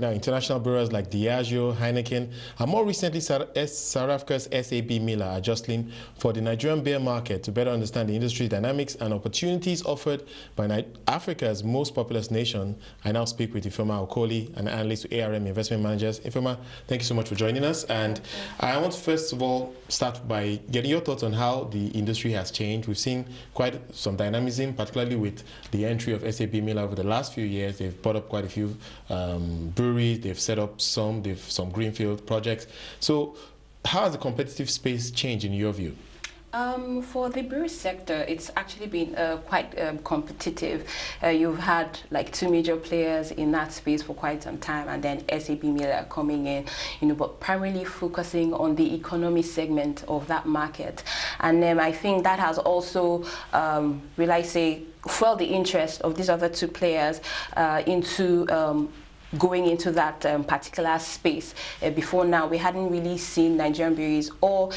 Now, international brewers like Diageo, Heineken, and more recently South Africa's SAB Miller are jostling for the Nigerian beer market to better understand the industry dynamics and opportunities offered by Africa's most populous nation. I now speak with Ifeoma Okoli, an analyst with ARM Investment Managers. Ifeoma, thank you so much for joining us. And I want to first of all start by getting your thoughts on how the industry has changed. We've seen quite some dynamism, particularly with the entry of SAB Miller over the last few years. They've brought up quite a few breweries. They've set up some greenfield projects. So how has the competitive space changed in your view? For the brewery sector, it's actually been quite competitive. You've had like two major players in that space for quite some time, and then SAB Miller coming in, but primarily focusing on the economy segment of that market. And I think that has also, fueled the interest of these other two players into going into that particular space. Before now, we hadn't really seen Nigerian breweries or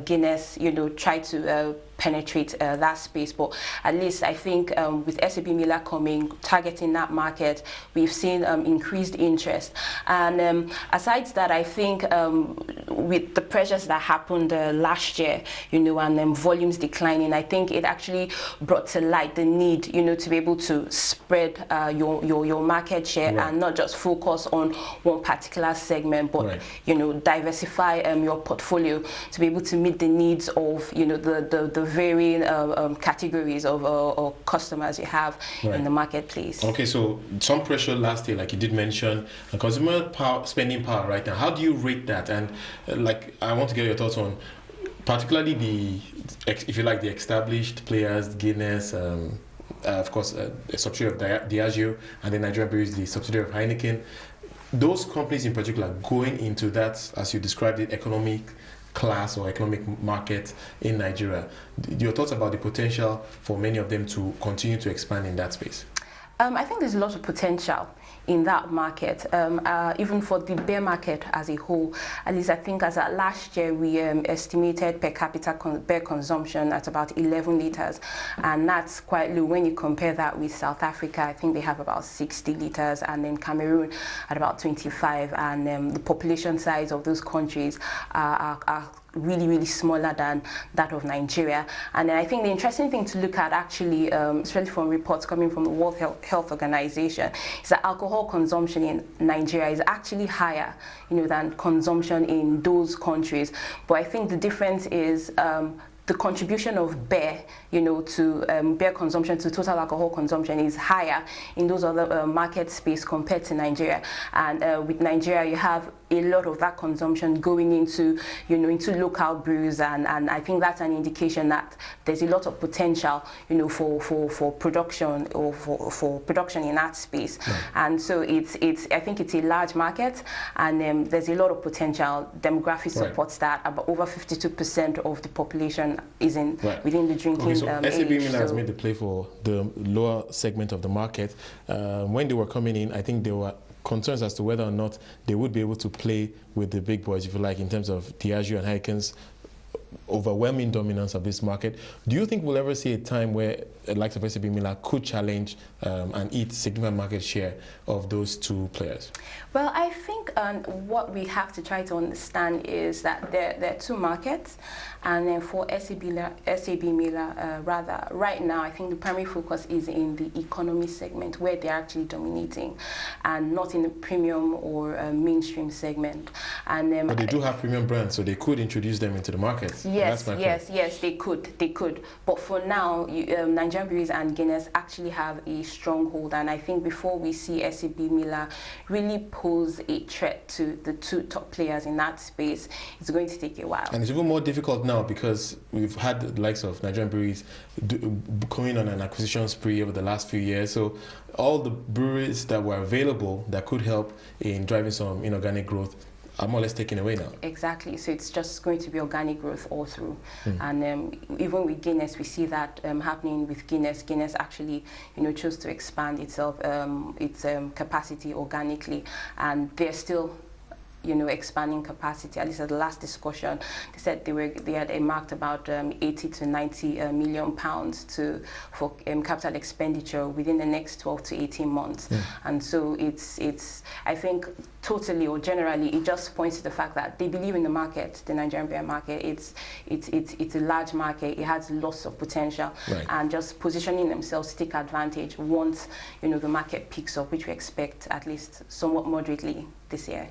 Guinness, try to penetrate that space, but at least I think with SAB Miller coming, targeting that market, we've seen increased interest. And aside that, I think with the pressures that happened last year, and volumes declining, I think it actually brought to light the need, to be able to spread your market share, right, and not just focus on one particular segment, but right, diversify your portfolio to be able to meet the needs of the varying categories of customers you have, right, in the marketplace. Okay, so some pressure last year, like you did mention, consumer spending power right now. How do you rate that? And I want to get your thoughts on particularly if you like, the established players, Guinness, of course, a subsidiary of Diageo, and then Nigerian Breweries, the subsidiary of Heineken. Those companies in particular going into that, as you described it, economic class or economic market in Nigeria. Your thoughts about the potential for many of them to continue to expand in that space? I think there's a lot of potential in that market, even for the beer market as a whole. At least I think as at last year, we estimated per capita beer consumption at about 11 liters, and that's quite low when you compare that with South Africa. I think they have about 60 liters, and then Cameroon at about 25, and the population size of those countries are really, really smaller than that of Nigeria. And I think the interesting thing to look at, actually, especially from reports coming from the World Health Organization, is that alcohol consumption in Nigeria is actually higher, than consumption in those countries. But I think the difference is the contribution of beer, to beer consumption to total alcohol consumption is higher in those other market space compared to Nigeria. And with Nigeria, you have a lot of that consumption going into, into local brews, and I think that's an indication that there's a lot of potential, for production or for production in that space. Right. And so I think it's a large market, and there's a lot of potential. Demographics supports that. About over 52% of the population is within the drinking age. SAB Miller has made the play for the lower segment of the market. When they were coming in, I think there were concerns as to whether or not they would be able to play with the big boys, if you like, in terms of Diageo and Heineken's overwhelming dominance of this market. Do you think we'll ever see a time where the likes of SAB Miller could challenge and eat significant market share of those two players? Well, I think what we have to try to understand is that there are two markets, and then for SAB Miller, rather, right now, I think the primary focus is in the economy segment, where they're actually dominating, and not in the premium or mainstream segment. And but they do have premium brands, so they could introduce them into the market. Yes, they could. But for now, Nigerian Breweries and Guinness actually have a stronghold, and I think before we see SAB Miller really pose a threat to the two top players in that space, it's going to take a while. And it's even more difficult now because we've had the likes of Nigerian Breweries coming on an acquisition spree over the last few years. So all the breweries that were available that could help in driving some inorganic growth are more or less taken away now. Exactly. So it's just going to be organic growth all through. And even with Guinness, we see that happening with Guinness. Guinness actually, chose to expand its capacity organically, and they're still expanding capacity. At least at the last discussion, they said they had earmarked about 80 to 90 million pounds for capital expenditure within the next 12 to 18 months. And so it's I think totally or generally it just points to the fact that they believe in the market, the Nigerian beer market. It's a large market. It has lots of potential, and just positioning themselves to take advantage once the market picks up, which we expect at least somewhat moderately this year.